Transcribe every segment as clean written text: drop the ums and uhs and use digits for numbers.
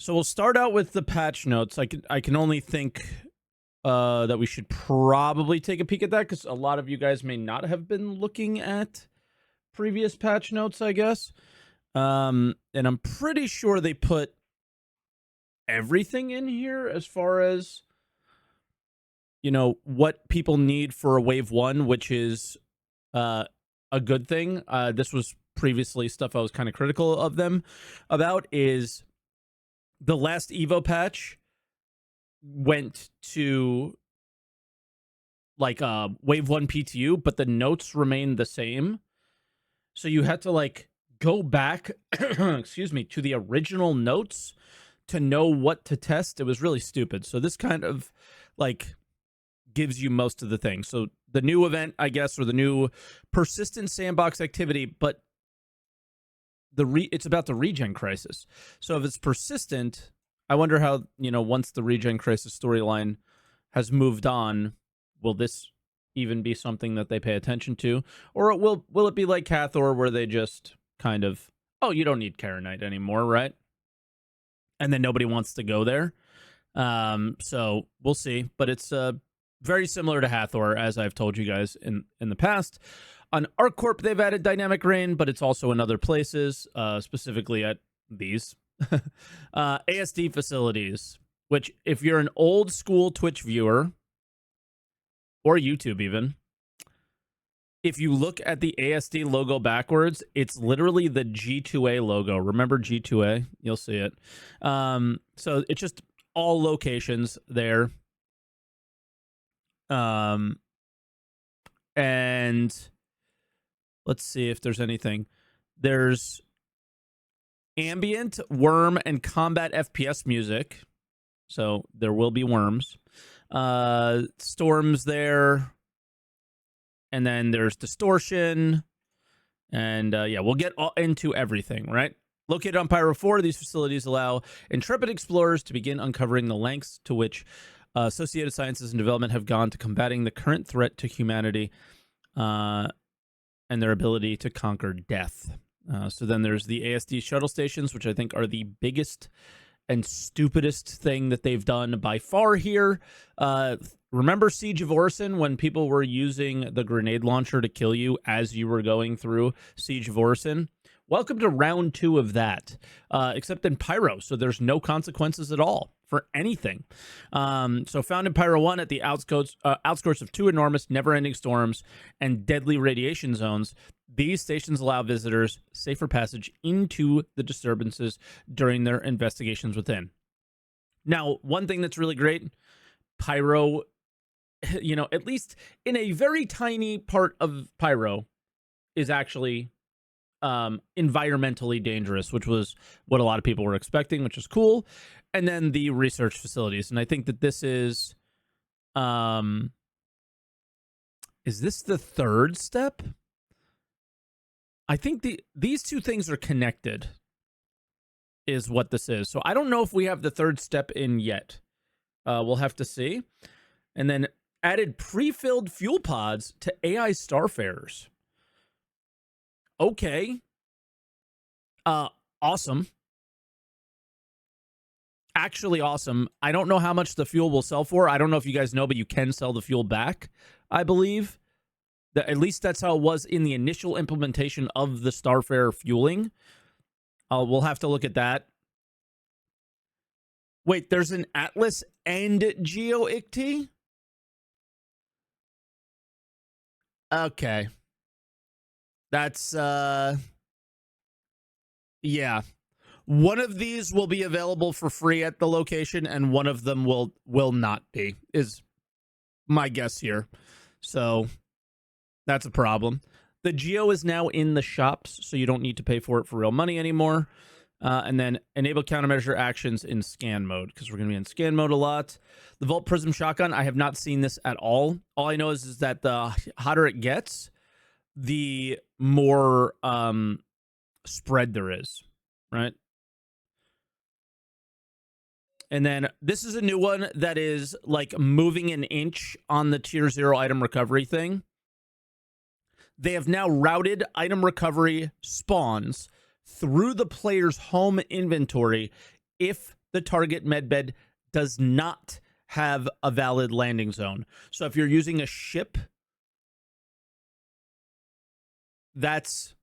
So we'll start out with the patch notes. I can only think that we should probably take a peek at that because a lot of you guys may not have been looking at previous patch notes, I guess. And I'm pretty sure they put everything in here as far as what people need for a wave 1, which is a good thing. This was previously stuff I was kind of critical of them about. Is the last Evo patch went to like wave 1 PTU, but the notes remained the same. So you had to like go back excuse me, to the original notes to know what to test. It was really stupid. So this kind of like gives you most of the things. So the new event, I guess, or the new persistent sandbox activity, but it's about the regen crisis. So if it's persistent, I wonder how, once the regen crisis storyline has moved on, will this even be something that they pay attention to? Or will it be like Hathor, where they just kind of, oh, you don't need Karenite anymore, right? And then nobody wants to go there. So we'll see. But it's very similar to Hathor, as I've told you guys in the past. On ArcCorp, they've added Dynamic Rain, but it's also in other places, specifically at these ASD facilities, which if you're an old school Twitch viewer, or YouTube even, if you look at the ASD logo backwards, it's literally the G2A logo. Remember G2A? You'll see it. So it's just all locations there. And let's see if there's anything. There's ambient, worm, and combat FPS music. So there will be worms. Storms there. And then there's distortion. And yeah, we'll get into everything, right? Located on Pyro 4, these facilities allow intrepid explorers to begin uncovering the lengths to which associated sciences and development have gone to combating the current threat to humanity and their ability to conquer death. So then there's the ASD shuttle stations, which I think are the biggest and stupidest thing that they've done by far here. Remember Siege of Orison, when people were using the grenade launcher to kill you as you were going through Siege of Orison? Welcome to round 2 of that, except in Pyro, so there's no consequences at all for anything. So found in Pyro 1 at the outskirts of 2 enormous never-ending storms and deadly radiation zones, these stations allow visitors safer passage into the disturbances during their investigations within. Now, one thing that's really great, Pyro, at least in a very tiny part of Pyro, is actually environmentally dangerous, which was what a lot of people were expecting, which is cool. And then the research facilities. And I think that this is this the third step? I think these two things are connected, is what this is. So I don't know if we have the third step in yet. We'll have to see. And then added pre-filled fuel pods to AI starfarers. Okay. Awesome. Actually awesome. I don't know how much the fuel will sell for. I don't know if you guys know, but you can sell the fuel back, I believe. At least that's how it was in the initial implementation of the Starfarer fueling. We'll have to look at that. Wait, there's an Atlas and Geo ICT? Okay. That's, yeah. One of these will be available for free at the location, and one of them will not be, is my guess here. So that's a problem. The Geo is now in the shops, so you don't need to pay for it for real money anymore. And then enable countermeasure actions in scan mode, because we're going to be in scan mode a lot. The Volt Prism Shotgun, I have not seen this at all. All I know is that the hotter it gets, the more spread there is, right? And then this is a new one that is like moving an inch on the tier 0 item recovery thing. They have now routed item recovery spawns through the player's home inventory if the target medbed does not have a valid landing zone. So if you're using a ship, that's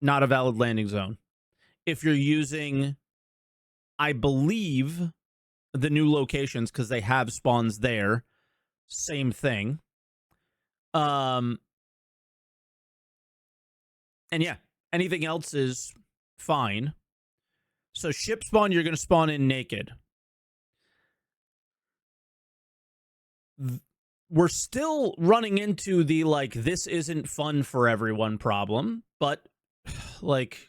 not a valid landing zone. If you're using, I believe, the new locations, because they have spawns there, same thing. And yeah, anything else is fine. So ship spawn, you're going to spawn in naked. We're still running into the, like, this isn't fun for everyone problem, but, like,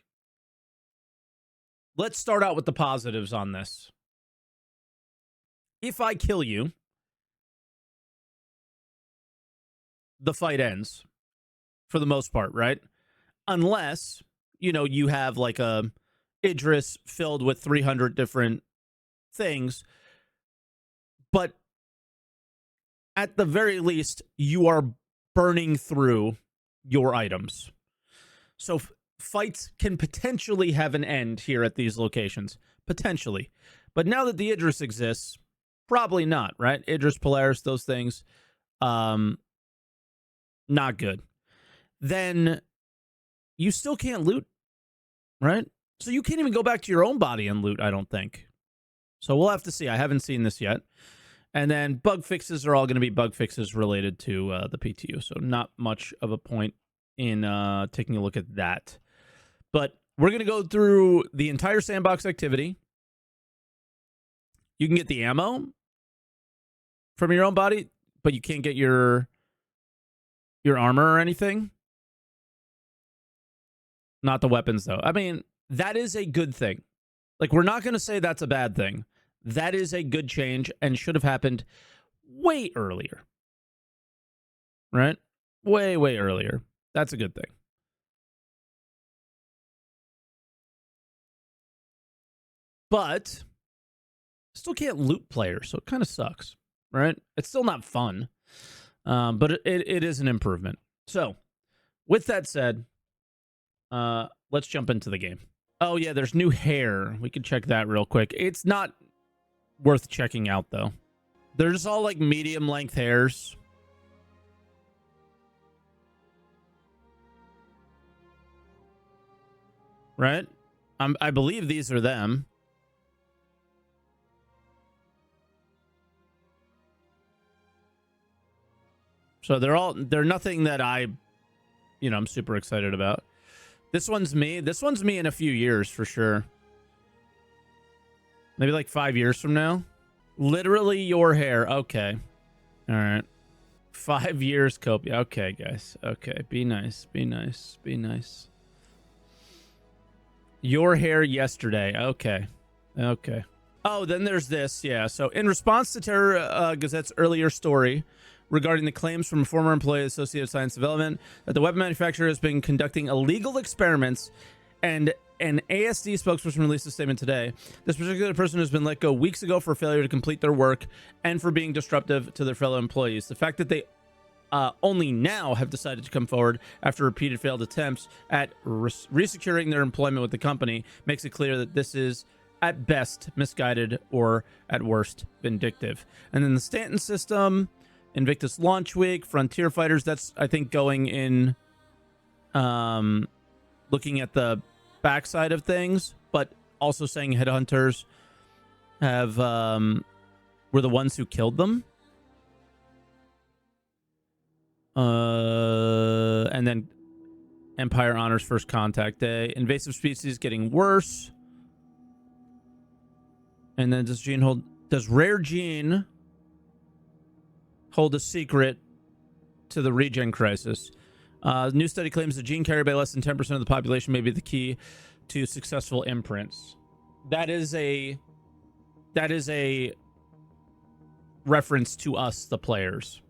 let's start out with the positives on this. If I kill you, the fight ends for the most part, right? Unless, you know, you have like a Idris filled with 300 different things. But at the very least, you are burning through your items. So fights can potentially have an end here at these locations. Potentially. But now that the Idris exists, probably not, right? Idris, Polaris, those things, not good. Then you still can't loot, right? So you can't even go back to your own body and loot, I don't think. So we'll have to see. I haven't seen this yet. And then bug fixes are all going to be bug fixes related to the PTU. So not much of a point in taking a look at that. But we're going to go through the entire sandbox activity. You can get the ammo from your own body, but you can't get your armor or anything. Not the weapons, though. I mean, that is a good thing. Like, we're not going to say that's a bad thing. That is a good change and should have happened way earlier. Right? Way, way earlier. That's a good thing. But still can't loot players, so it kind of sucks. Right? It's still not fun. But it is an improvement. So, with that said, let's jump into the game. Oh, yeah, there's new hair. We can check that real quick. It's not worth checking out, though. They're just all, like, medium-length hairs. Right? I believe these are them. So they're nothing that I'm super excited about. This one's me. This one's me in a few years for sure. Maybe like 5 years from now. Literally your hair. Okay. All right. 5 years, Copia. Okay, guys. Okay. Be nice. Be nice. Be nice. Your hair yesterday. Okay. Okay. Oh, then there's this. Yeah. So in response to Terror Gazette's earlier story regarding the claims from a former employee of Associated Science Development that the weapon manufacturer has been conducting illegal experiments, and an ASD spokesperson released a statement today. This particular person has been let go weeks ago for failure to complete their work and for being disruptive to their fellow employees. The fact that they only now have decided to come forward after repeated failed attempts at resecuring their employment with the company makes it clear that this is at best misguided or at worst vindictive. And then the Stanton system, Invictus Launch Week, Frontier Fighters, that's, I think, going in looking at the backside of things, but also saying headhunters have were the ones who killed them. And then Empire honors First Contact Day. Invasive species getting worse. And then does Rare Gene hold a secret to the regen crisis? New study claims the gene carried by less than 10% of the population may be the key to successful imprints. That is a reference to us, the players.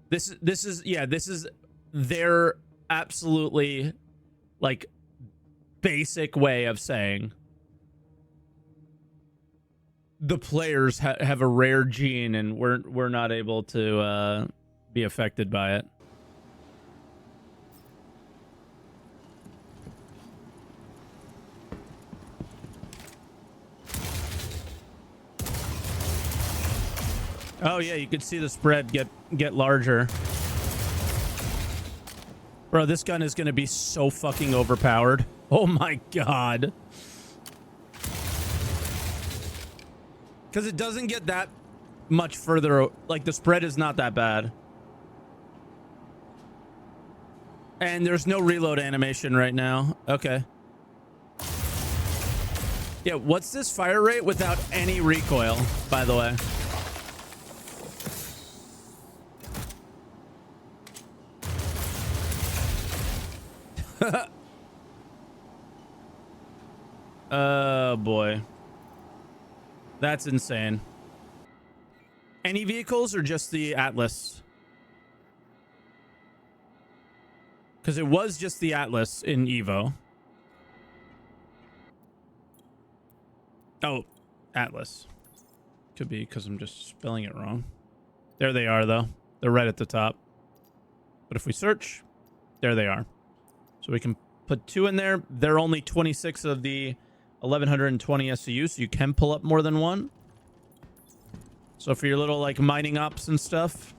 This is their absolutely, like, basic way of saying the players have a rare gene and we're not able to be affected by it. Oh yeah, you could see the spread get larger. Bro, this gun is going to be so fucking overpowered. Oh my god. Because it doesn't get that much further. Like, the spread is not that bad. And there's no reload animation right now. Okay. Yeah, what's this fire rate without any recoil, by the way? Oh boy, that's insane. Any vehicles or just the Atlas? Because it was just the Atlas in Evo. Oh, Atlas. Could be because I'm just spelling it wrong. There they are, though. They're right at the top. But if we search, there they are. So we can put 2 in there. They're only 26 of the 1120 SCU, so you can pull up more than 1. So for your little, like, mining ops and stuff.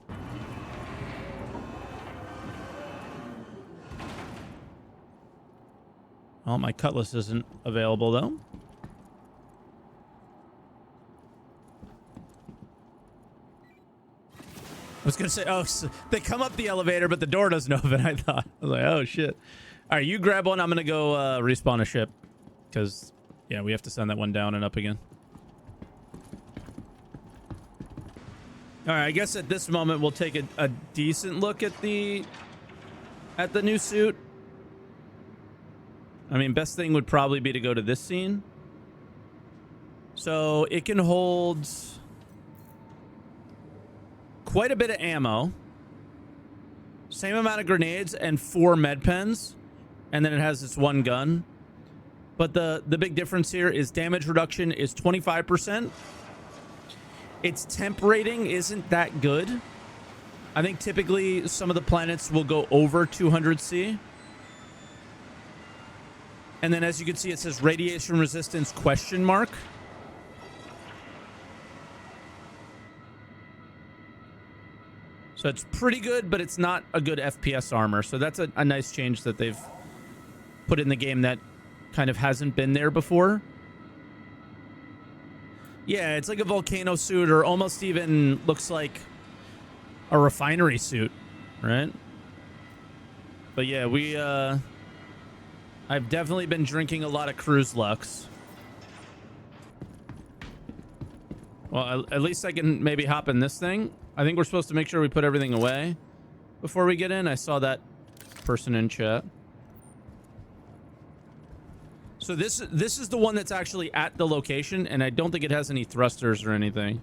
Oh, my Cutlass isn't available, though. I was going to say, oh, so they come up the elevator, but the door doesn't open, I thought. I was like, oh, shit. All right, you grab one. I'm going to go respawn a ship. Because, yeah, we have to send that one down and up again. All right, I guess at this moment, we'll take a decent look at the new suit. I mean, best thing would probably be to go to this scene. So it can hold quite a bit of ammo, same amount of grenades, and 4 med pens, and then it has this 1 gun. But the big difference here is damage reduction is 25%. Its temp rating isn't that good. I think typically some of the planets will go over 200C. And then as you can see, it says radiation resistance ? So it's pretty good, but it's not a good FPS armor. So that's a nice change that they've put in the game that kind of hasn't been there before. Yeah, it's like a volcano suit, or almost even looks like a refinery suit, right? But yeah, I've definitely been drinking a lot of Cruise Lux. Well, at least I can maybe hop in this thing. I think we're supposed to make sure we put everything away before we get in. I saw that person in chat. So this is the one that's actually at the location, and I don't think it has any thrusters or anything.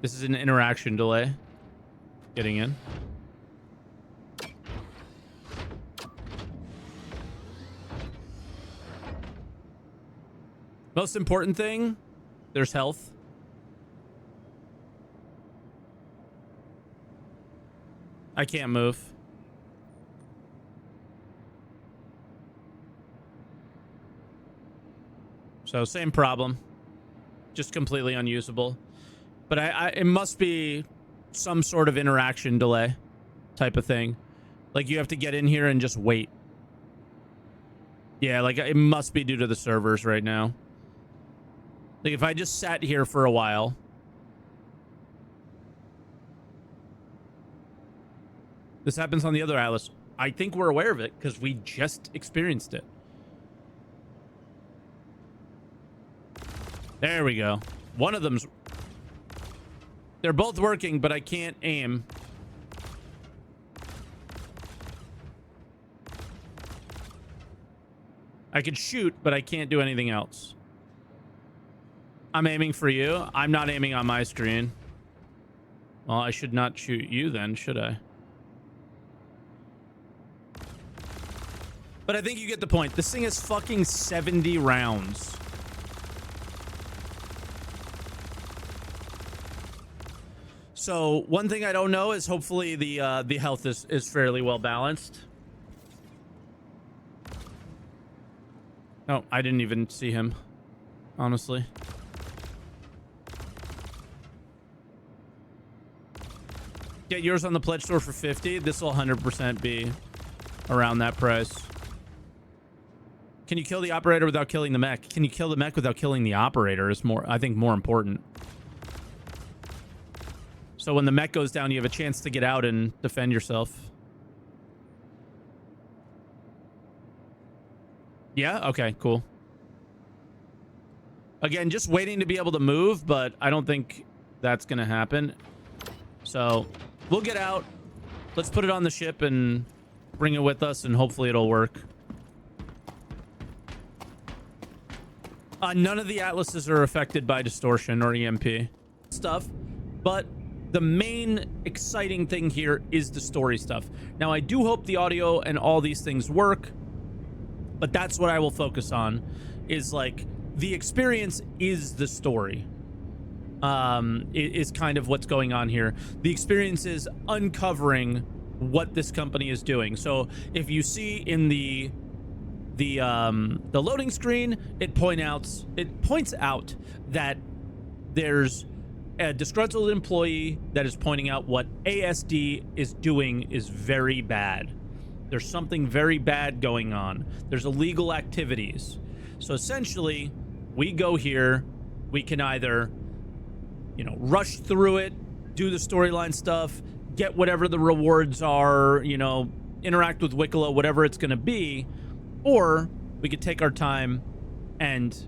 This is an interaction delay. Getting in. Most important thing, there's health. I can't move. So same problem. Just completely unusable. But it must be some sort of interaction delay type of thing. Like you have to get in here and just wait. Yeah, like it must be due to the servers right now. Like if I just sat here for a while. This happens on the other Atlas. I think we're aware of it because we just experienced it. There we go. One of them's... They're both working, but I can't aim. I can shoot, but I can't do anything else. I'm aiming for you. I'm not aiming on my screen. Well, I should not shoot you then, should I? But I think you get the point. This thing is fucking 70 rounds. So one thing I don't know is hopefully the health is fairly well balanced. Oh, I didn't even see him, honestly. Get yours on the pledge store for 50. This will 100% be around that price. Can you kill the operator without killing the mech? Can you kill the mech without killing the operator is more, I think, more important. So when the mech goes down, you have a chance to get out and defend yourself. Yeah? Okay, cool. Again, just waiting to be able to move, but I don't think that's going to happen. So we'll get out. Let's put it on the ship and bring it with us, and hopefully it'll work. None of the atlases are affected by distortion or EMP stuff, but the main exciting thing here is the story stuff. Now, I do hope the audio and all these things work, but that's what I will focus on, is like the experience is the story. Is kind of what's going on here. The experience is uncovering what this company is doing. So if you see in the loading screen, it points out that there's a disgruntled employee that is pointing out what ASD is doing is very bad. There's something very bad going on. There's illegal activities. So essentially, we go here, we can either, you know, rush through it, do the storyline stuff, get whatever the rewards are, you know, interact with Wicklow, whatever it's going to be, or we could take our time and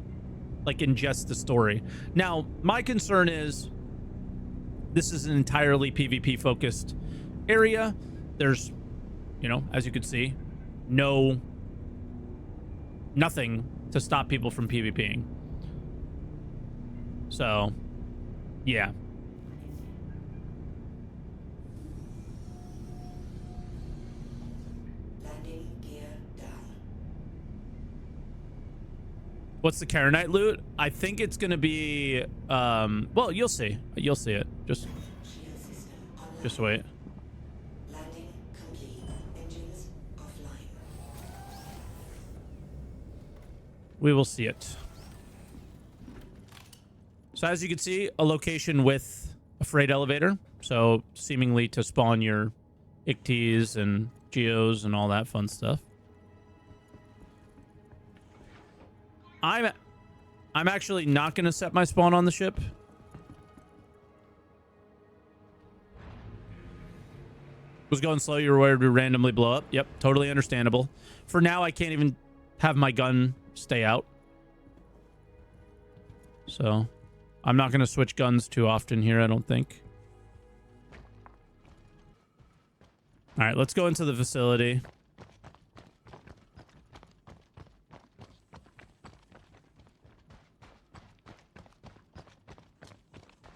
like ingest the story. Now, my concern is this is an entirely PvP focused area. There's, you know, as you can see, nothing to stop people from PvPing. So, yeah. Landing gear down. What's the Karenite loot? I think it's going to be, well, you'll see. You'll see it. Just wait. Landing complete. Engines offline. We will see it. So as you can see, a location with a freight elevator. So seemingly to spawn your ICTs and geos and all that fun stuff. I'm actually not going to set my spawn on the ship. Was going slow. You were worried to randomly blow up. Yep, totally understandable. For now, I can't even have my gun stay out. So I'm not going to switch guns too often here, I don't think. All right, let's go into the facility.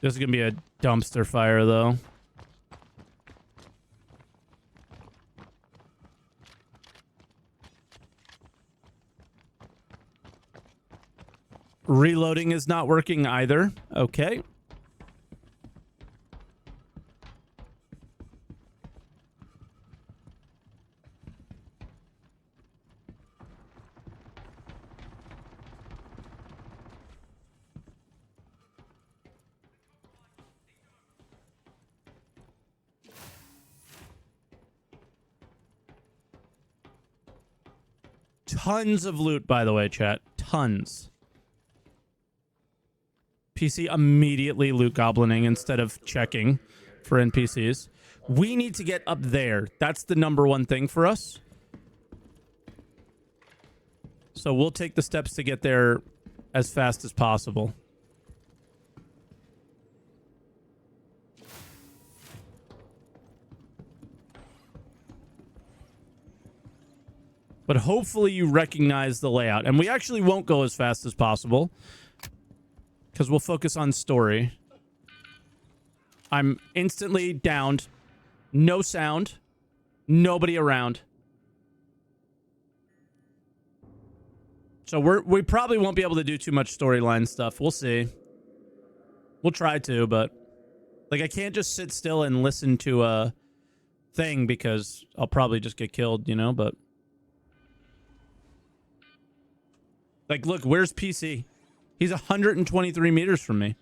This is going to be a dumpster fire, though. Reloading is not working either. Okay. Tons of loot, by the way, chat. Tons. PC immediately loot goblining instead of checking for NPCs. We need to get up there. That's the #1 thing for us. So we'll take the steps to get there as fast as possible. But hopefully you recognize the layout. And we actually won't go as fast as possible, because we'll focus on story. I'm instantly downed. No sound. Nobody around. So we probably won't be able to do too much storyline stuff. We'll see. We'll try to, but like I can't just sit still and listen to a thing because I'll probably just get killed, you know, but Like, look, where's PC? He's 123 meters from me.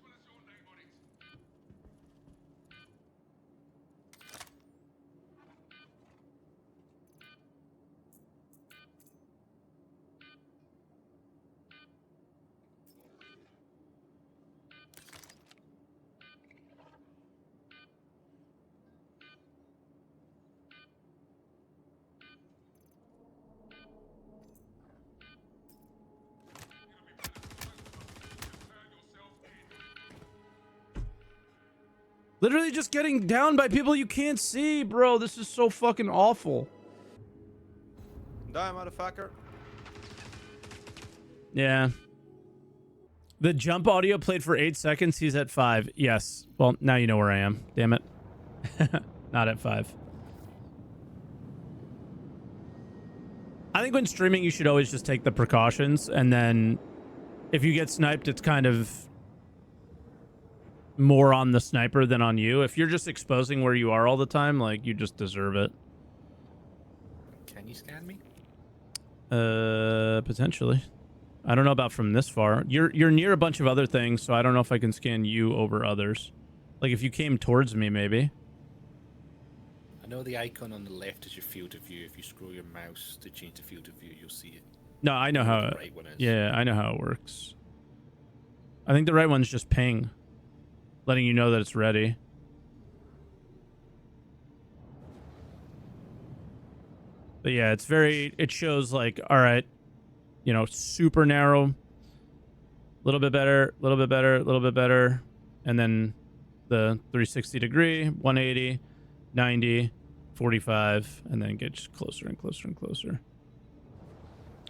Literally just getting down by people you can't see, bro. This is so fucking awful. Die, motherfucker. Yeah. The jump audio played for 8 seconds. He's at 5. Yes. Well, now you know where I am. Damn it. Not at 5. I think when streaming, you should always just take the precautions. And then if you get sniped, it's kind of more on the sniper than on you. If you're just exposing where you are all the time, like, you just deserve it. Can you scan me? Potentially. I don't know about from this far. You're near a bunch of other things, so I don't know if I can scan you over others. Like, if you came towards me, maybe. I know the icon on the left is your field of view. If you scroll your mouse to change the field of view, you'll see it. No, I know how. The right one is. Yeah, I know how it works. I think the right one's just ping, letting you know that it's ready. But yeah, it's very. It shows like, all right, you know, super narrow, a little bit better, a little bit better, a little bit better, and then the 360 degree, 180, 90, 45, and then get just closer and closer and closer.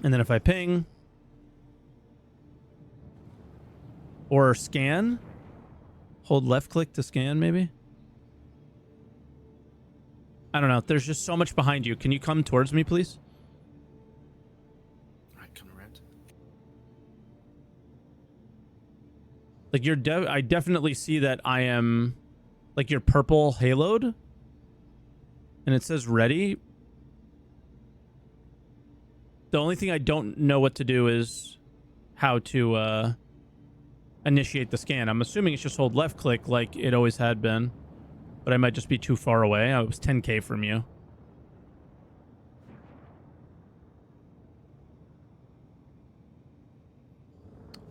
And then if I ping or scan, hold left click to scan, maybe. I don't know. There's just so much behind you. Can you come towards me, please? Right, come around. Like, I definitely see that I am, like, you're purple haloed, and it says ready. The only thing I don't know what to do is how to initiate the scan. I'm assuming it's just hold left click like it always had been, but I might just be too far away. I was 10K from you.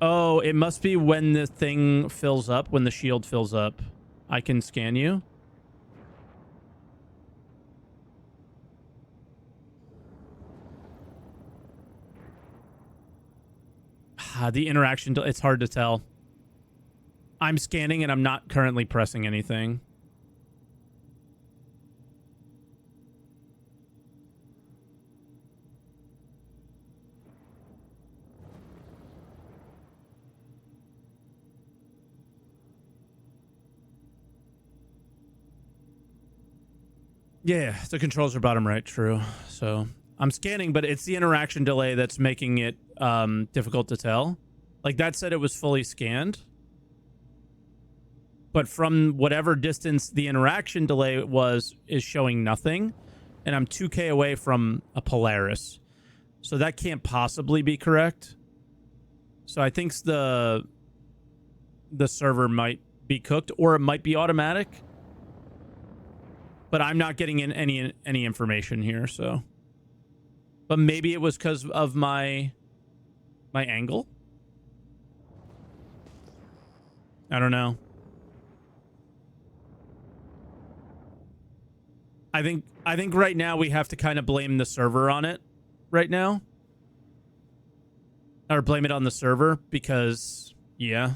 Oh, it must be when the thing fills up, when the shield fills up. I can scan you. The interaction, it's hard to tell. I'm scanning and I'm not currently pressing anything. Yeah, the controls are bottom right, true. So I'm scanning, but it's the interaction delay that's making it difficult to tell. Like, that said it was fully scanned. But from whatever distance the interaction delay is showing nothing. And I'm 2K away from a Polaris. So that can't possibly be correct. So I think the server might be cooked, or it might be automatic. But I'm not getting in any information here, so. But maybe it was because of my angle. I don't know. I think right now we have to kind of blame the server on it right now. Or blame it on the server because, yeah.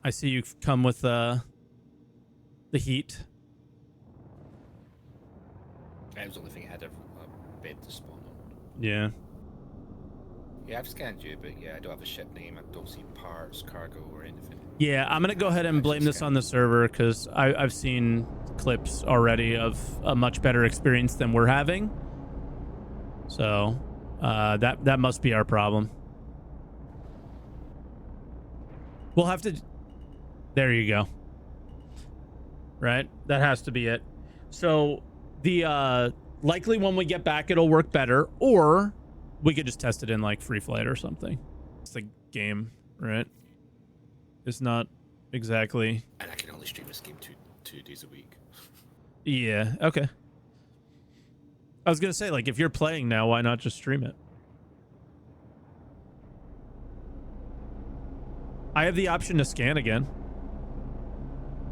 I see you've come with the heat. I was the only thing I had a bed to spawn on. Yeah. Yeah, I've scanned you, but yeah, I don't have a ship name. I don't see parts, cargo, or anything. Yeah, I'm going to go ahead and blame this on the server because I've seen clips already of a much better experience than we're having. So that must be our problem. We'll have to... There you go. Right? That has to be it. So the likely when we get back, it'll work better, or we could just test it in like Free Flight or something. It's a game, right? It's not exactly. And I can only stream this game two days a week. Yeah, okay. I was gonna say, like, if you're playing now, why not just stream it? I have the option to scan again.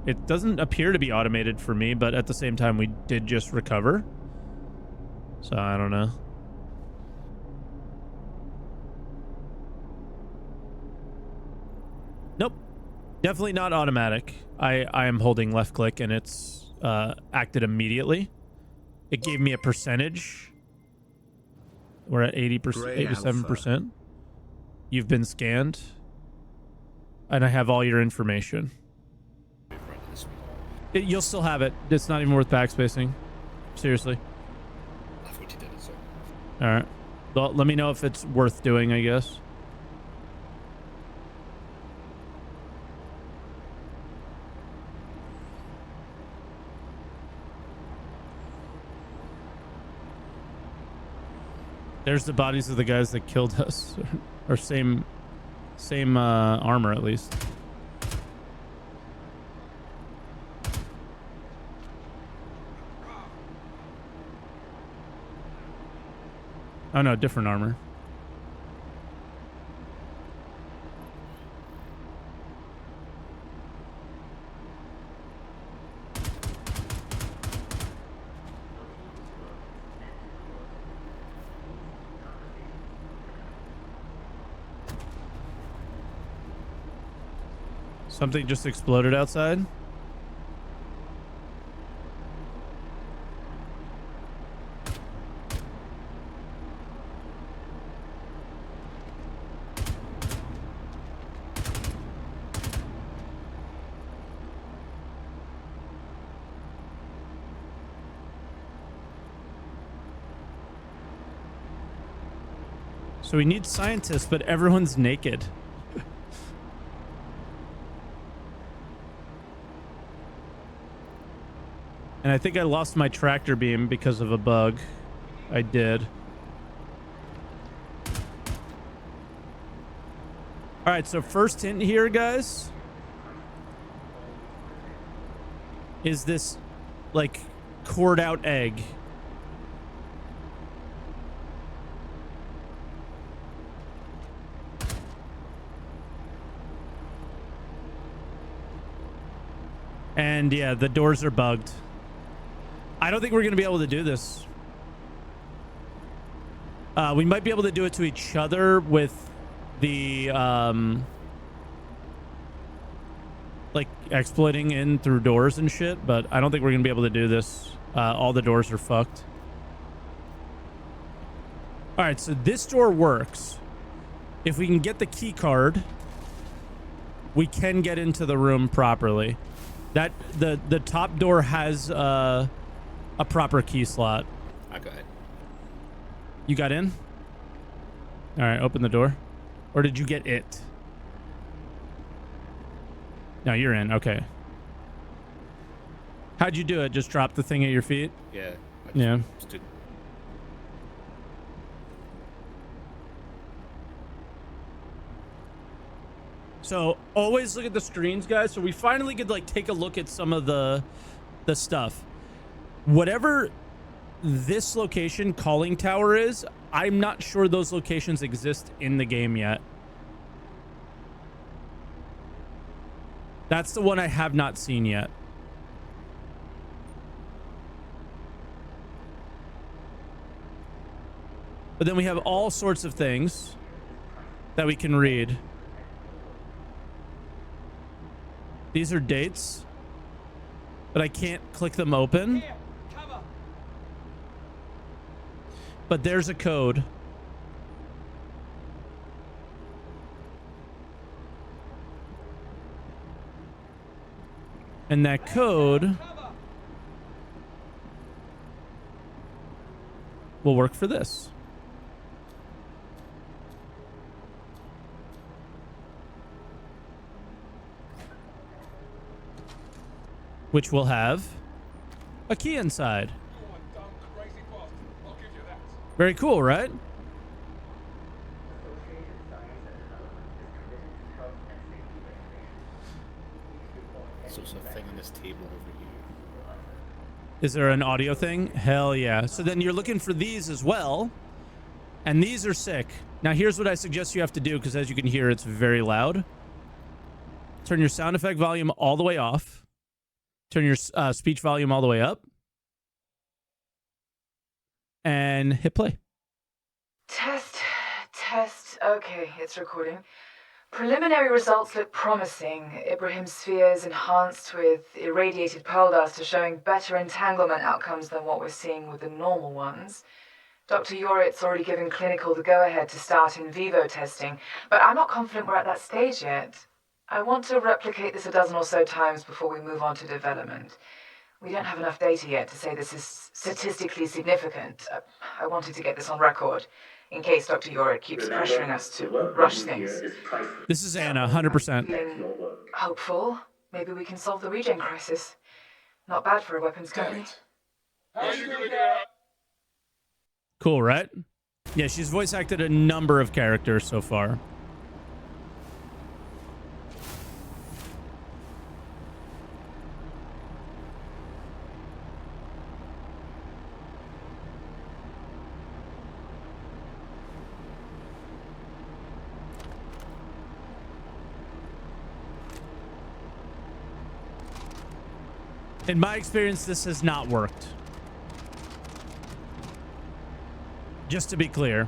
It doesn't appear to be automated for me, but at the same time, we did just recover. So I don't know. Nope. Definitely not automatic. I am holding left click and it's acted immediately. It gave me a percentage. We're at 80%, 87%. You've been scanned. And I have all your information. You'll still have it. It's not even worth backspacing. Seriously. I thought you did it, so. All right. Well, let me know if it's worth doing, I guess. There's the bodies of the guys that killed us. Or same armor, at least. Oh no, different armor. Something just exploded outside. So we need scientists, but everyone's naked. And I think I lost my tractor beam because of a bug. I did. All right, so first hint here, guys, is this like cored out egg. And yeah, the doors are bugged. I don't think we're going to be able to do this. We might be able to do it to each other with the, like, exploiting in through doors and shit, but I don't think we're going to be able to do this. All the doors are fucked. All right, so this door works. If we can get the key card, we can get into the room properly. That the top door has a proper key slot. I got it. You got in? All right, open the door. Or did you get it? No, you're in. Okay. How'd you do it? Just drop the thing at your feet? Yeah. Yeah. Stood. So always look at the screens, guys. So we finally could like take a look at some of the stuff. Whatever this location calling tower is, I'm not sure those locations exist in the game yet. That's the one I have not seen yet. But then we have all sorts of things that we can read. These are dates, but I can't click them open. But there's a code. And that code will work for this. Which will have a key inside. Very cool, right? So it's a thing on this table over here. Is there an audio thing? Hell yeah. So then you're looking for these as well. And these are sick. Now here's what I suggest you have to do, because as you can hear, it's very loud. Turn your sound effect volume all the way off. Turn your speech volume all the way up. And hit play. Test. Okay, it's recording. Preliminary results look promising. Ibrahim's sphere is enhanced with irradiated pearl dust, are showing better entanglement outcomes than what we're seeing with the normal ones. Dr. Yorit's already given clinical the go-ahead to start in vivo testing, but I'm not confident we're at that stage yet. I want to replicate this a dozen or so times before we move on to development. We don't have enough data yet to say this is statistically significant. I wanted to get this on record, in case Dr. Yorit keeps pressuring us to rush things. This is Anna, 100%. Feeling hopeful. Maybe we can solve the regen crisis. Not bad for a weapons company. Cool, right? Yeah, she's voice acted a number of characters so far. In my experience, this has not worked. Just to be clear.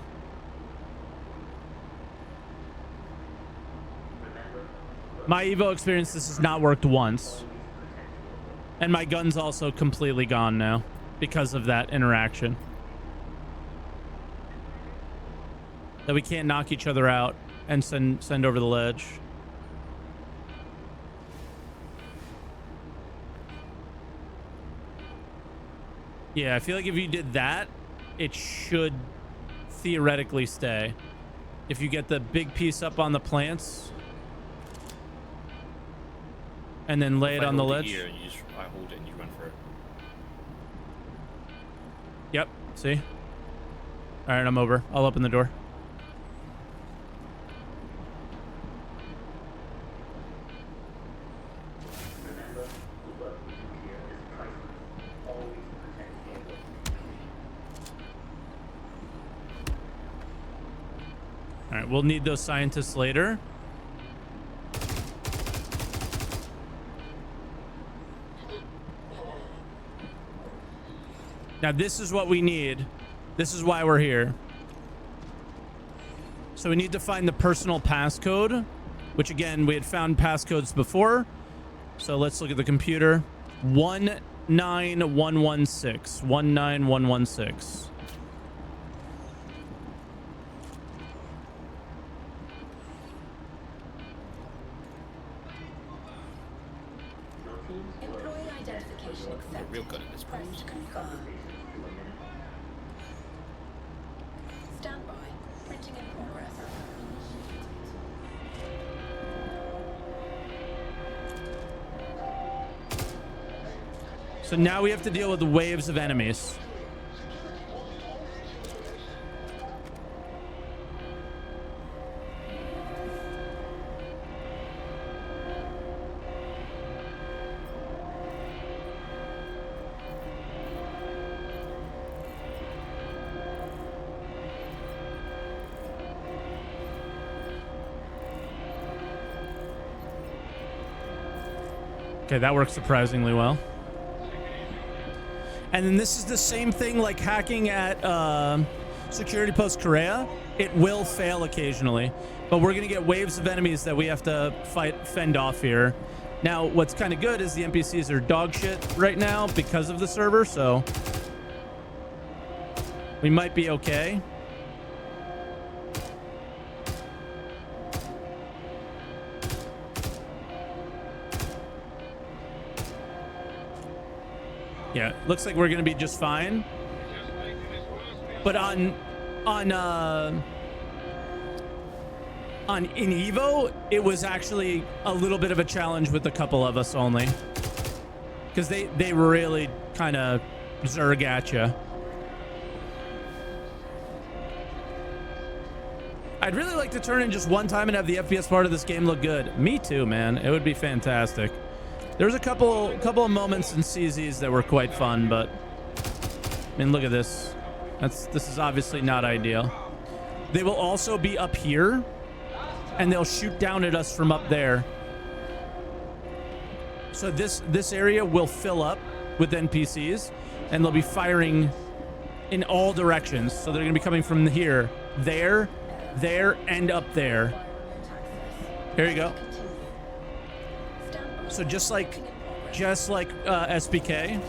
My Evo experience, this has not worked once. And my gun's also completely gone now because of that interaction. That we can't knock each other out and send over the ledge. Yeah, I feel like if you did that, it should theoretically stay. If you get the big piece up on the plants and then lay it on the ledge. Here and you just, I hold it and you run for it. Yep, see? All right, I'm over. I'll open the door. All right, we'll need those scientists later. Now, this is what we need. This is why we're here. So we need to find the personal passcode, which again, we had found passcodes before. So let's look at the computer. 19116. 19116. Real good at this point. Stand by. Printing in progress. So now we have to deal with the waves of enemies. Okay, that works surprisingly well. And then this is the same thing like hacking at Security Post Korea. It will fail occasionally, but we're gonna get waves of enemies that we have to fend off here. Now, what's kind of good is the NPCs are dog shit right now because of the server, so we might be okay. Yeah, looks like we're gonna be just fine. But in Evo, it was actually a little bit of a challenge with a couple of us only, because they really kind of zerg at you. I'd really like to turn in just one time and have the FPS part of this game look good. Me too, man. It would be fantastic. There's a couple of moments in CZs that were quite fun, but I mean, look at this. This is obviously not ideal. They will also be up here, and they'll shoot down at us from up there. So this area will fill up with NPCs, and they'll be firing in all directions. So they're going to be coming from here, there, and up there. Here you go. So just like SPK.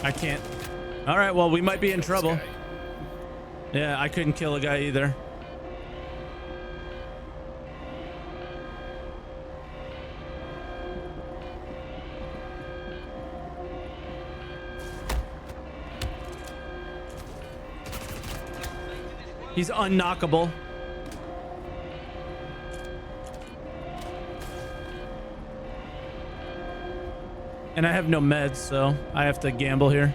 I can't. All right, well, we might be in trouble. Yeah, I couldn't kill a guy either. He's unknockable. And I have no meds, so I have to gamble here.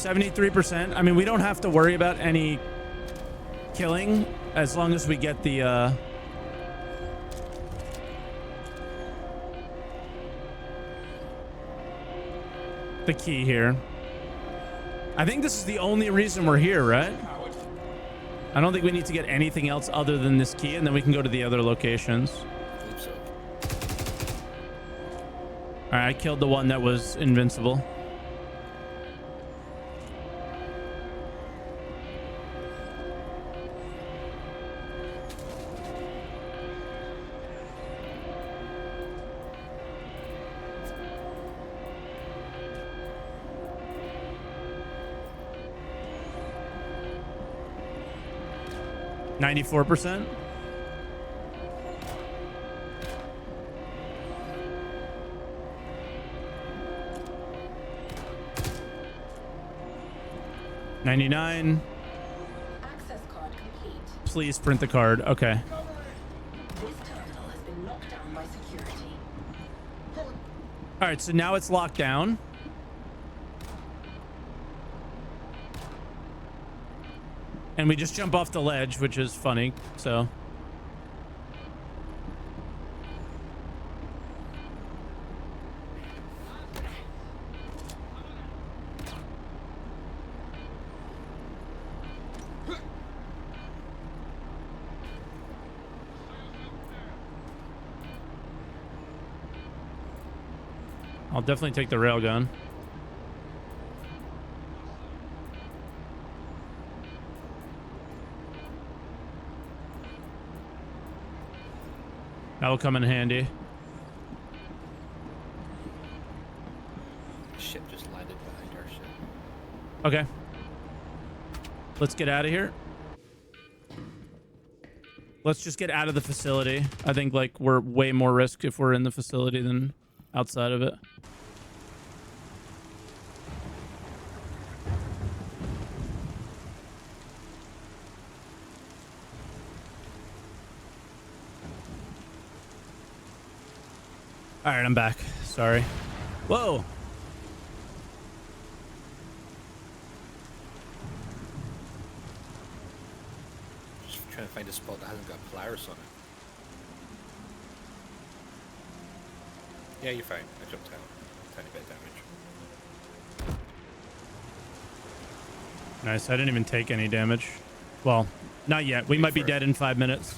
%. I mean, we don't have to worry about any killing as long as we get the key here. I think this is the only reason we're here, right? I don't think we need to get anything else other than this key, and then we can go to the other locations. I believe so. All right, I killed the one that was invincible. %. $99. Access card complete. Please print the card. Okay. This terminal has been locked down by security. All right, so now it's locked down. And we just jump off the ledge, which is funny, so. I'll definitely take the railgun. That'll come in handy. Ship just landed behind our ship. Okay. Let's get out of here. Let's just get out of the facility. I think like we're way more risk if we're in the facility than outside of it. All right, I'm back. Sorry. Whoa. Just trying to find a spot that hasn't got Polaris on it. Yeah, you're fine. I jumped out. Tiny bit of damage. Nice. I didn't even take any damage. Well, not yet. We might be dead in 5 minutes.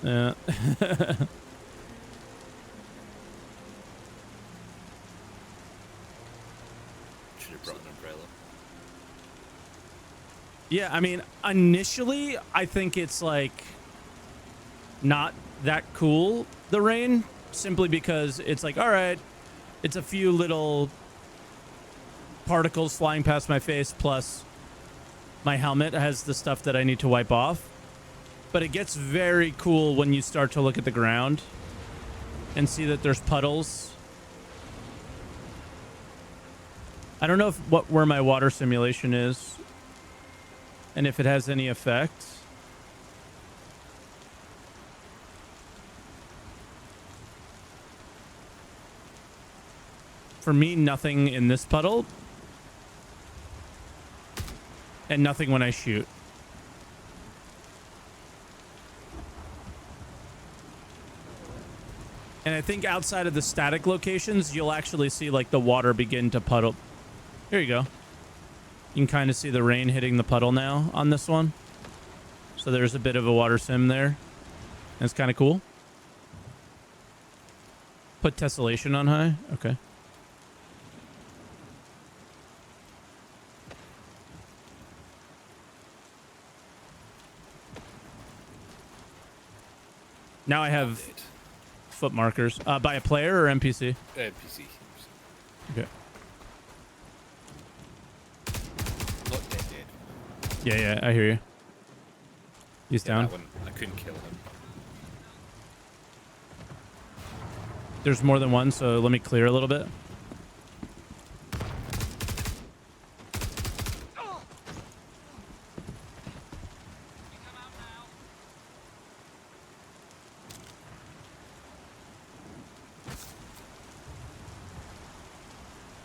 Yeah. Should have brought an umbrella. Yeah, I mean, initially, I think it's like not that cool, the rain, simply because it's like, all right, it's a few little particles flying past my face, plus my helmet has the stuff that I need to wipe off. But it gets very cool when you start to look at the ground and see that there's puddles. I don't know if where my water simulation is and if it has any effect. For me, nothing in this puddle. And nothing when I shoot. And I think outside of the static locations, you'll actually see like the water begin to puddle. Here you go. You can kind of see the rain hitting the puddle now on this one. So there's a bit of a water sim there. That's kind of cool. Put tessellation on high. Okay. Now I have foot markers. By a player or NPC? NPC. Okay. Not dead. Yeah, I hear you. He's down. That one, I couldn't kill him. There's more than one, so let me clear a little bit.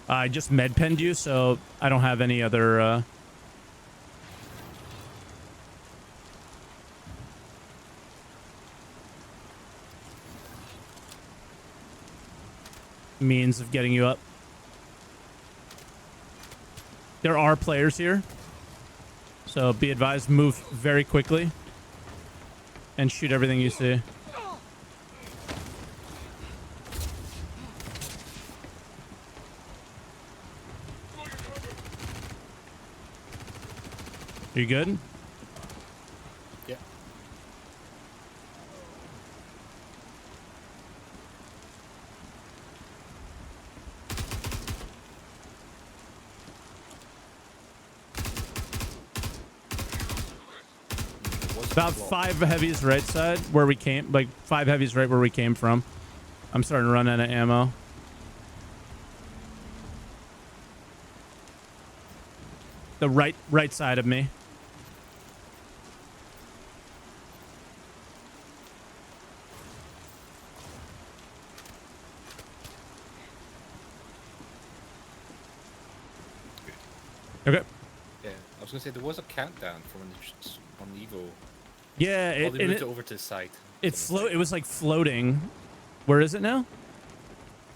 I just med-penned you, so I don't have any other... means of getting you up. There are players here, so be advised, move very quickly and shoot everything you see. Are you good? Yeah. About 5 heavies right side where we came, like 5 heavies right where we came from. I'm starting to run out of ammo. The right side of me. Okay. Yeah, I was gonna say there was a countdown from on Evo. Yeah, They moved it over to the side. It was like floating. Where is it now?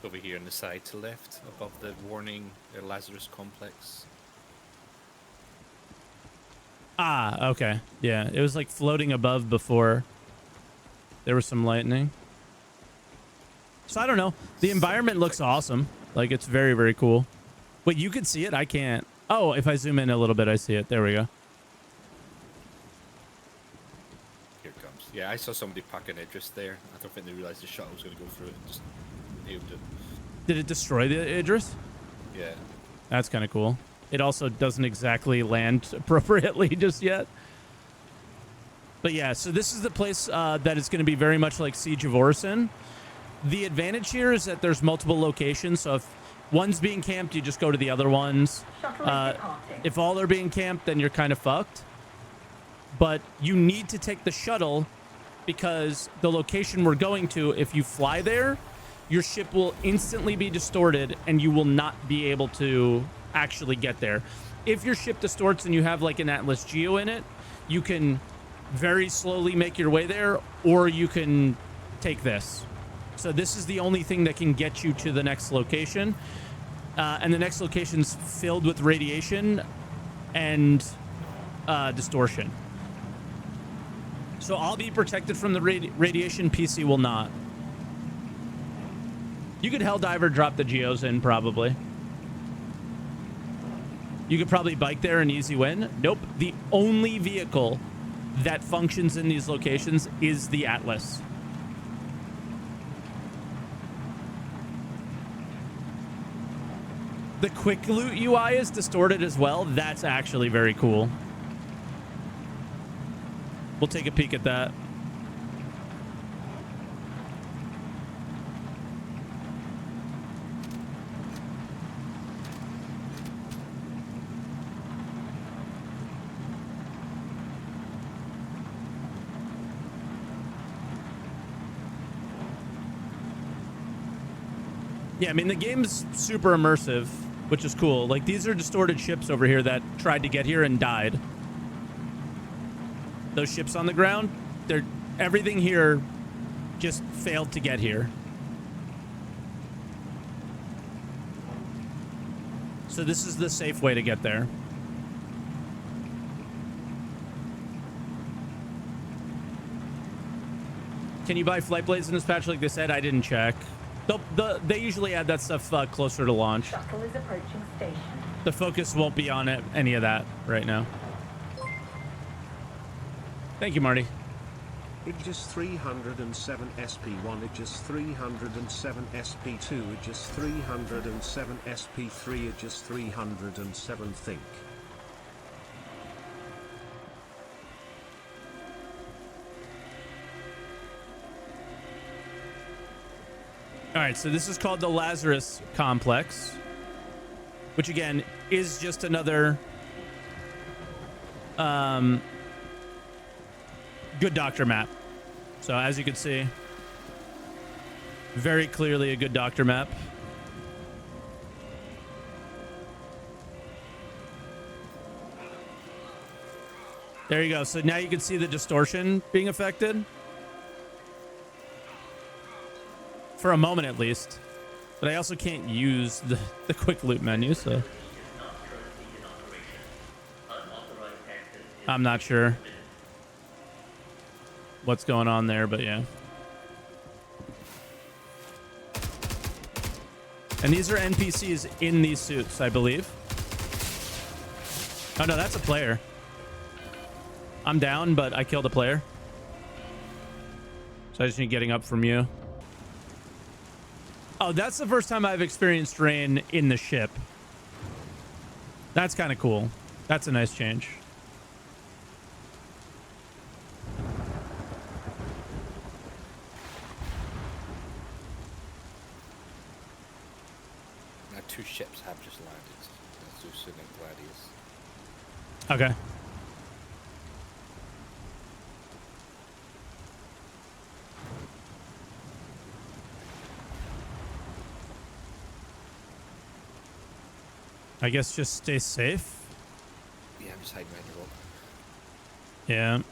Over here on the side to left, above the warning Lazarus complex. Ah, okay. Yeah, it was like floating above before. There was some lightning. So I don't know. The environment looks awesome. Like it's very, very cool. Wait, you can see it? I can't. Oh, if I zoom in a little bit, I see it. There we go. Here it comes. Yeah, I saw somebody pack an Idris there. I don't think they realized the shuttle was going to go through it and just nailed it. Did it destroy the Idris? Yeah. That's kind of cool. It also doesn't exactly land appropriately just yet. But yeah, so this is the place that is going to be very much like Siege of Orison. The advantage here is that there's multiple locations. So if one's being camped, you just go to the other ones. If all are being camped, then you're kind of fucked. But you need to take the shuttle because the location we're going to, if you fly there, your ship will instantly be distorted and you will not be able to actually get there. If your ship distorts and you have like an Atlas Geo in it, you can very slowly make your way there, or you can take this. So this is the only thing that can get you to the next location. And the next location's filled with radiation and distortion. So I'll be protected from the radiation. PC will not. You could Helldiver drop the Geos in, probably. You could probably bike there and easy win. Nope. The only vehicle that functions in these locations is the Atlas. The quick loot UI is distorted as well. That's actually very cool. We'll take a peek at that. Yeah, I mean, the game's super immersive, which is cool. Like, these are distorted ships over here that tried to get here and died. Those ships on the ground, everything here just failed to get here. So this is the safe way to get there. Can you buy flight blades in this patch like they said? I didn't check. They usually add that stuff closer to launch. Shuttle is approaching station. The focus won't be on any of that right now. Thank you, Marty. Aegis 307 SP1, Aegis 307 SP2, Aegis 307 SP3, Aegis 307 Think. All right, so this is called the Lazarus Complex, which again is just another good doctor map. So as you can see, very clearly a good doctor map. There you go. So now you can see the distortion being affected. For a moment at least. But I also can't use the quick loot menu, so I'm not sure what's going on there, but yeah. And these are NPCs in these suits, I believe. Oh no, that's a player. I'm down, but I killed a player. So I just need getting up from you. Oh, that's the first time I've experienced rain in the ship. That's kind of cool. That's a nice change. Now 2 ships have just landed. Zeus and Gladius. Okay. I guess just stay safe. Yeah, I'm just hiding behind your rock. Yeah.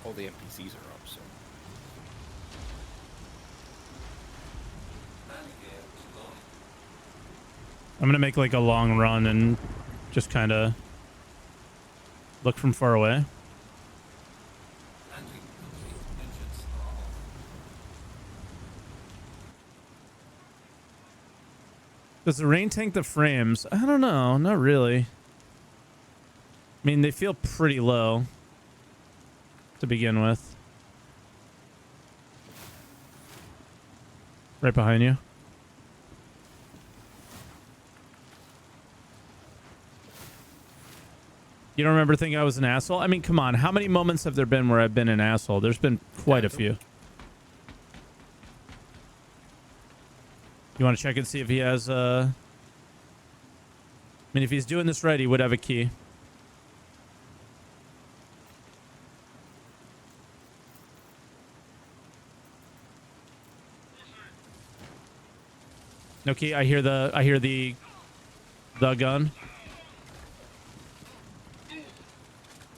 All the NPCs are up, so. I'm gonna make like a long run and just kind of look from far away. Does the rain tank the frames? I don't know. Not really. I mean, they feel pretty low to begin with. Right behind you. You don't remember thinking I was an asshole? I mean, come on. How many moments have there been where I've been an asshole? There's been quite a few. You want to check and see if he has, I mean, if he's doing this right, he would have a key. No key. I hear the gun.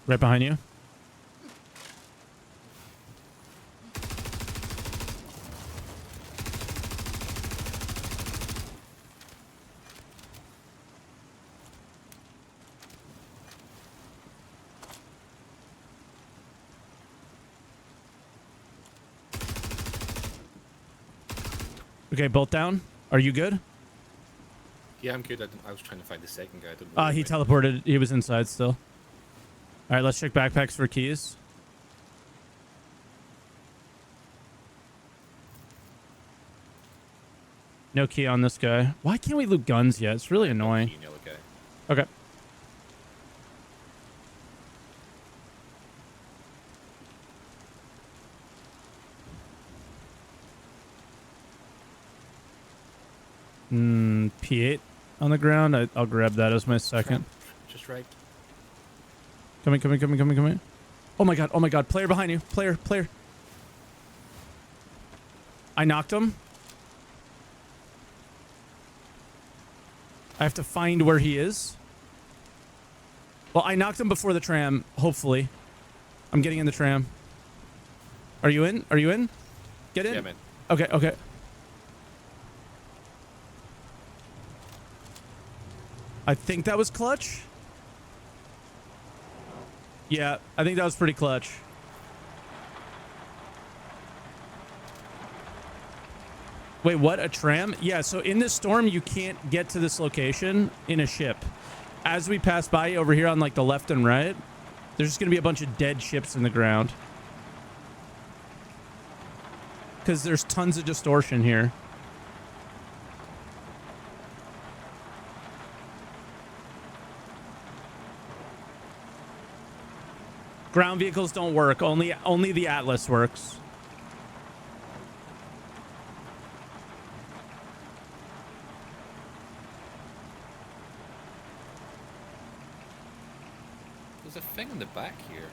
Right behind you. Okay, bolt down. Are you good? Yeah, I'm good. I was trying to find the second guy. I didn't know He teleported. He was inside still. All right, let's check backpacks for keys. No key on this guy. Why can't we loot guns yet? It's really annoying. Okay. P8 on the ground. I'll grab that as my second. Just right. Coming. Oh my god. Player behind you. Player. I knocked him. I have to find where he is. Well, I knocked him before the tram, hopefully. I'm getting in the tram. Are you in? Are you in? Get in? Yeah, man. Okay, okay. I think that was clutch. Yeah, I think that was pretty clutch. Wait, what? A tram? Yeah, so in this storm, you can't get to this location in a ship. As we pass by over here on like the left and right, there's just going to be a bunch of dead ships in the ground. Because there's tons of distortion here. Ground vehicles don't work. Only the Atlas works. There's a thing in the back here.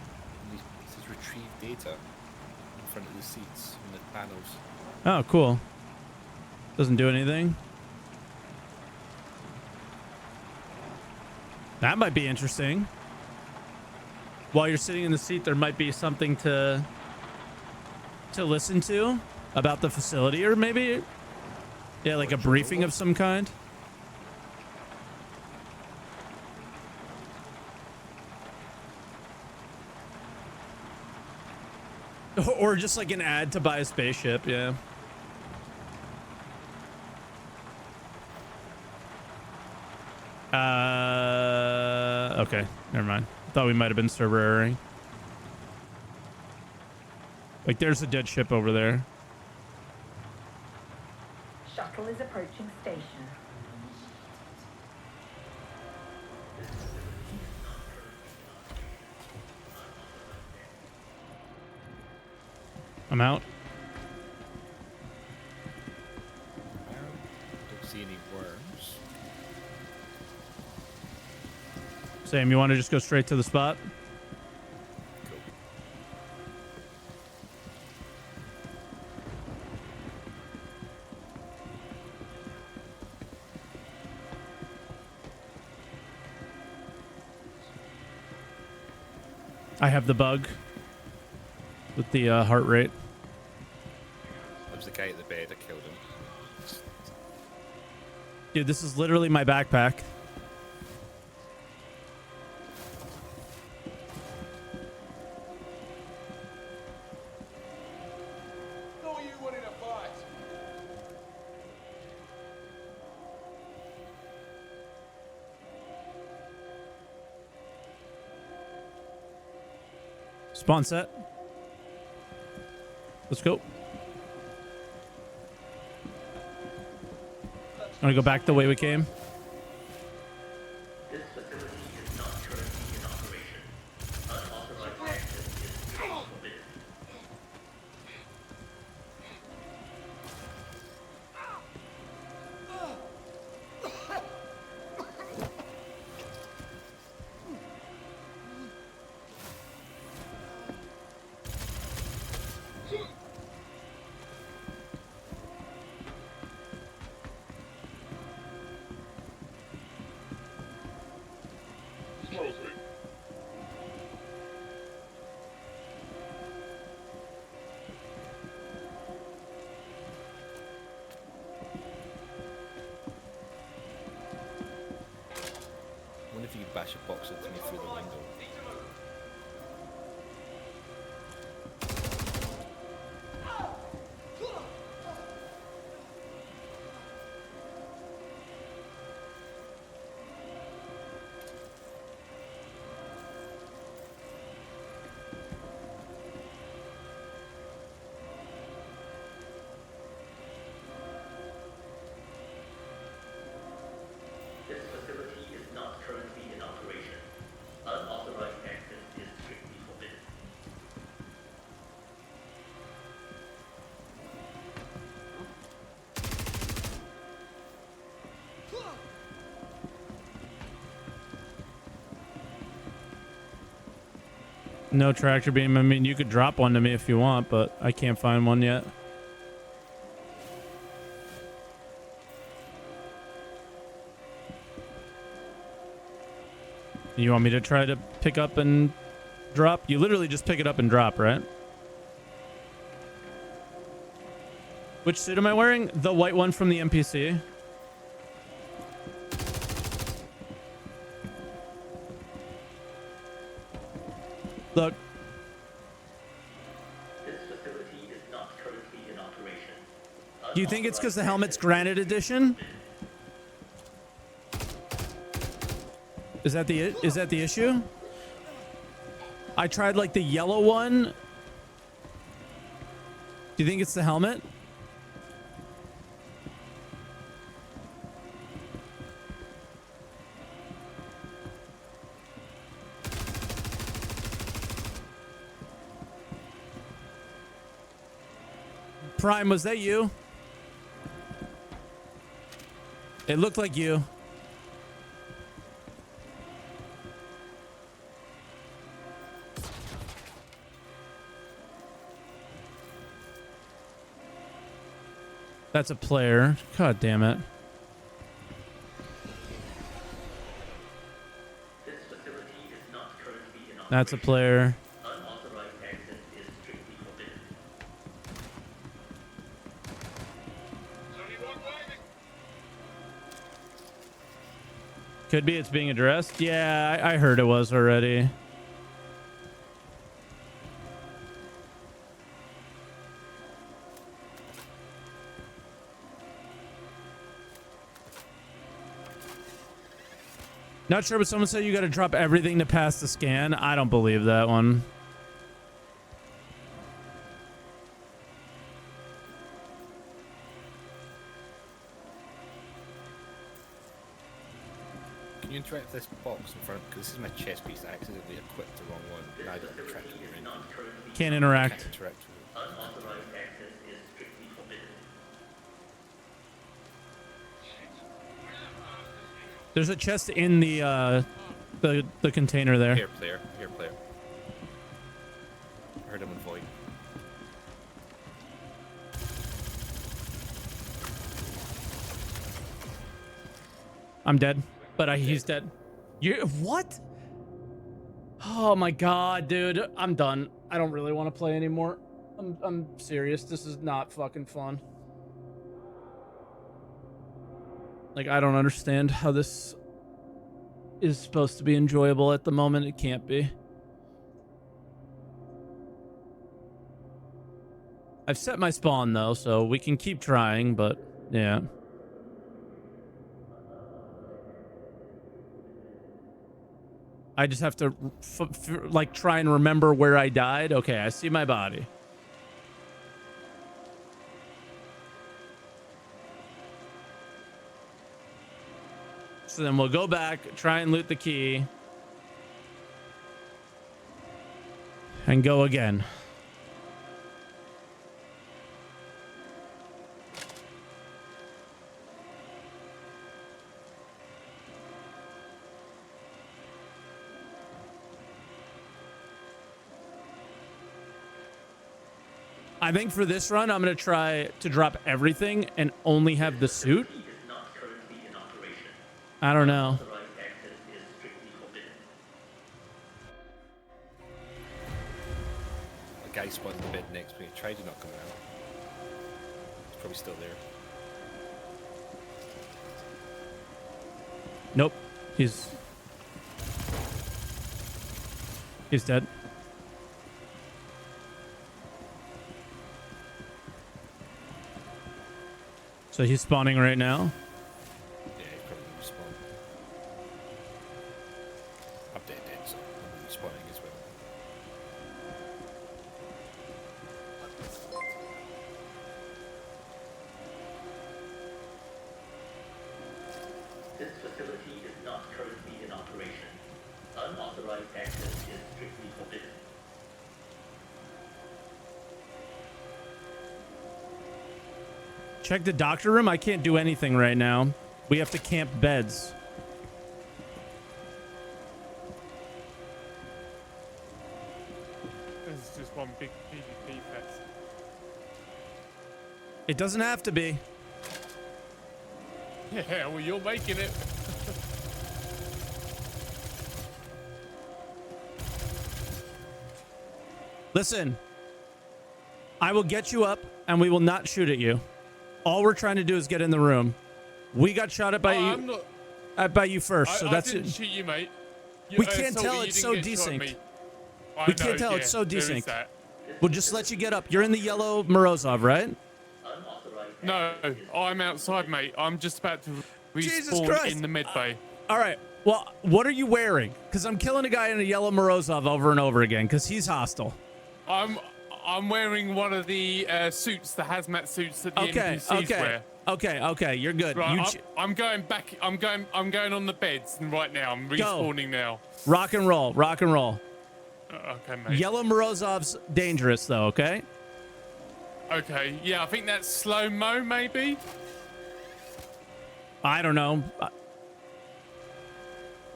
It says retrieve data in front of the seats and the panels. Oh, cool. Doesn't do anything. That might be interesting. While you're sitting in the seat, there might be something to listen to about the facility, or maybe, yeah, like a briefing of some kind. Or just like an ad to buy a spaceship, yeah. Okay, never mind. Thought we might have been server erroring. Like, there's a dead ship over there. Shuttle is approaching station. I'm out. Don't see any worms. Sam, you want to just go straight to the spot? Cool. I have the bug with the heart rate. That was the guy at the bed. I killed him. Dude, this is literally my backpack. Spawn set. Let's go. I'm gonna go back the way we came. This facility is not currently in operation. Unauthorized access is strictly forbidden. I wonder if you could bash a box into me through the window. This facility is not currently in operation. Unauthorized access is strictly forbidden. No tractor beam. I mean, you could drop one to me if you want, but I can't find one yet. You want me to try to pick up and drop? You literally just pick it up and drop, right? Which suit am I wearing? The white one from the NPC. Look. This facility is not currently in operation. Do you think it's because the helmet's granite edition? Is that the issue? I tried like the yellow one. Do you think it's the helmet? Prime, was that you? It looked like you. That's a player. God damn it. This facility is not currently in operation. That's a player. Unauthorized access is strictly forbidden. Could be it's being addressed. Yeah, I heard it was already. Not sure, but someone said you got to drop everything to pass the scan. I don't believe that one. Can you interact with this box in front? Because this is my chest piece. I accidentally equipped the wrong one. This Now I don't facility interact with is your not currently Can't Can't interact. interact with it. unauthorized access is strictly forbidden. There's a chest in the container there. Here, player. Here, player. I heard him in void. I'm dead, but he's dead. You what? Oh my god, dude. I'm done. I don't really want to play anymore. I'm serious. This is not fucking fun. Like, I don't understand how this is supposed to be enjoyable at the moment. It can't be. I've set my spawn though, so we can keep trying, but yeah. I just have to like try and remember where I died. Okay, I see my body. So then we'll go back, try and loot the key, and go again. I think for this run, I'm going to try to drop everything and only have the suit. Is not currently in operation. I don't know. Unauthorized access is strictly forbidden. A guy spawned in the bed next to me. Tried to not come out. He's probably still there. Nope. He's dead. So he's spawning right now. Yeah, he's probably going to respawn. I'm dead, so I'm respawning as well. This facility is not currently in operation. Unauthorized access is strictly forbidden. Check the doctor room. I can't do anything right now. We have to camp beds. This is just one big PvP fest. It doesn't have to be. Yeah, well, you're making it. Listen, I will get you up, and we will not shoot at you. All we're trying to do is get in the room. We got shot at by you first, so that's I didn't it. shoot you, mate. We can't tell. It's so desynced. We can't tell. It's so desynced. We'll just let you get up. You're in the yellow Morozov, right? No, I'm outside, mate. I'm just about to Jesus respawn Christ. in the med bay. All right. Well, what are you wearing? Because I'm killing a guy in a yellow Morozov over and over again because he's hostile. I'm wearing one of the suits, the hazmat suits that the NPCs wear. Okay. You're good. Right, I'm going back. I'm going on the beds right now. I'm respawning now. Rock and roll. Okay, mate. Yellow Morozov's dangerous though. Okay. Okay. Yeah, I think that's slow mo, maybe. I don't know.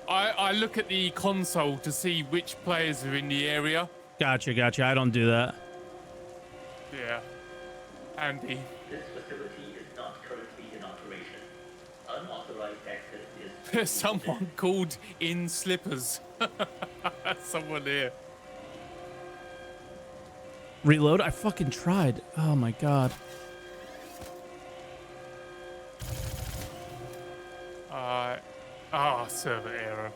I look at the console to see which players are in the area. Gotcha. I don't do that. Yeah. Andy. This facility is not currently in operation. Unauthorized access is... There's someone called In Slippers. Someone here. Reload? I fucking tried. Oh my god. Server error.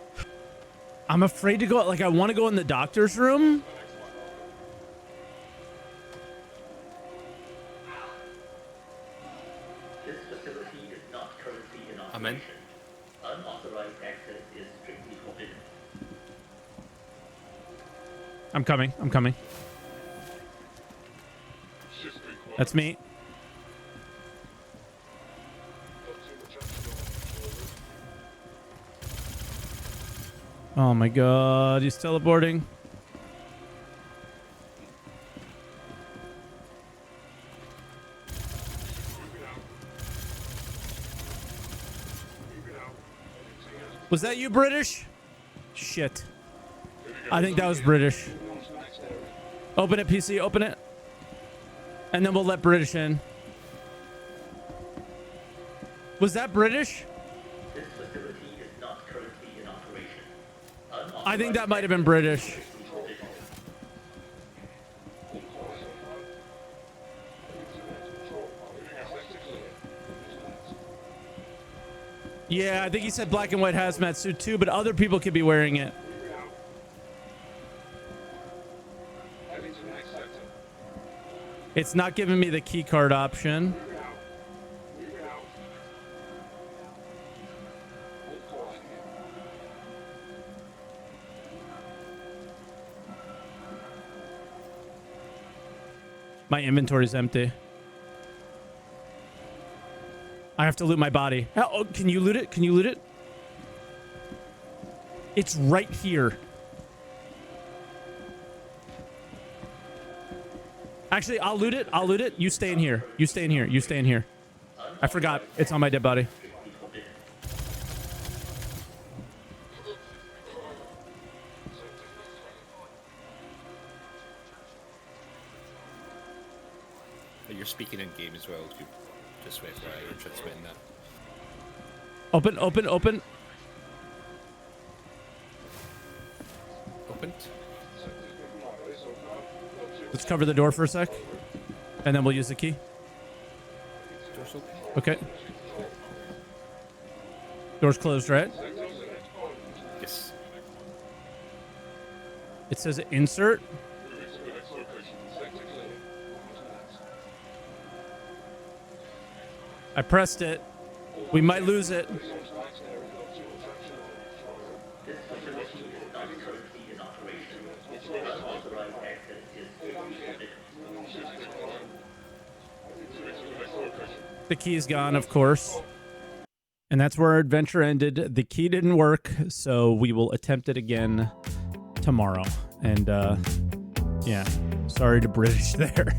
I'm afraid to go. Like, I want to go in the doctor's room. This facility is not currently in operation. I'm in. Unauthorized access is strictly forbidden. I'm coming. That's me. Oh my god, he's teleporting. Was that you, British? Shit. I think that was British. Open it, PC, open it. And then we'll let British in. Was that British? This facility is not currently in operation. I think that might have been British. Yeah, I think he said black and white hazmat suit too, but other people could be wearing it. It's not giving me the key card option. My inventory's empty. I have to loot my body. Oh, can you loot it? Can you loot it? It's right here. Actually, I'll loot it. I'll loot it. You stay in here. You stay in here. You stay in here. I forgot. It's on my dead body. You're speaking in game as well. Just wait for you're transmitting that. Open. Opened. Let's cover the door for a sec. And then we'll use the key. Door's open. Okay. Door's closed, right? Yes. It says insert. I pressed it. We might lose it. This facility is not currently in operation. Unauthorized access is strictly forbidden. The key's gone, of course. And that's where our adventure ended. The key didn't work, so we will attempt it again tomorrow. And, yeah, sorry to British there.